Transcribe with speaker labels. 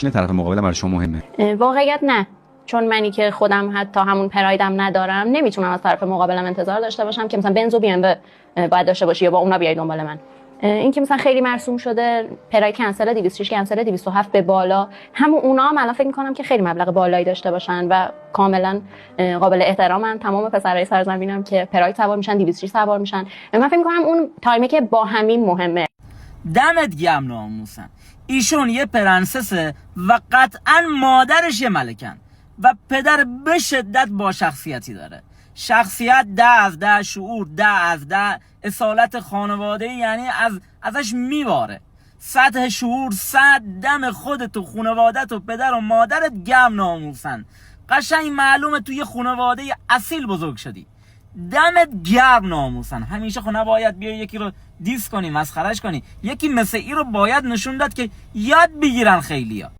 Speaker 1: بشینه طرف مقابل برای شما مهمه؟
Speaker 2: واقعیت نه، چون منی که خودم حتی همون پرایدم ندارم نمیتونم از طرف مقابلم انتظار داشته باشم که مثلا بنز و بی ام باید داشته باشی یا با اونا بیای دنبال من. این که مثلا خیلی مرسوم شده پراید کنسل 206 کنسل 207 به بالا، همون اونا هم الان فکر می‌کنم که خیلی مبلغ بالایی داشته باشن و کاملا قابل احترامن. تمام پسرای سرزمینم که پراید سوار میشن 206 سوار میشن. من فکر می‌کنم اون تایمی که با همین مهمه.
Speaker 3: دمت گرم ناموسن. ایشون یه پرنسسه و قطعا مادرش یه ملکن و پدر به شدت با شخصیتی داره. شخصیت 10 از 10، شعور 10 از 10، اصالت خانواده یعنی ازش میواره. سطح شعور 100. دم خودت و خانوادت و پدر و مادرت گرم ناموسن. قشنگ معلومه توی خانواده اصیل بزرگ شدی. دمت گرم ناموسن. همیشه خب نباید بیای یکی رو دیس کنی، مسخرش کنی. یکی مثل ای رو باید نشون داد که یاد بگیرن خیلیا.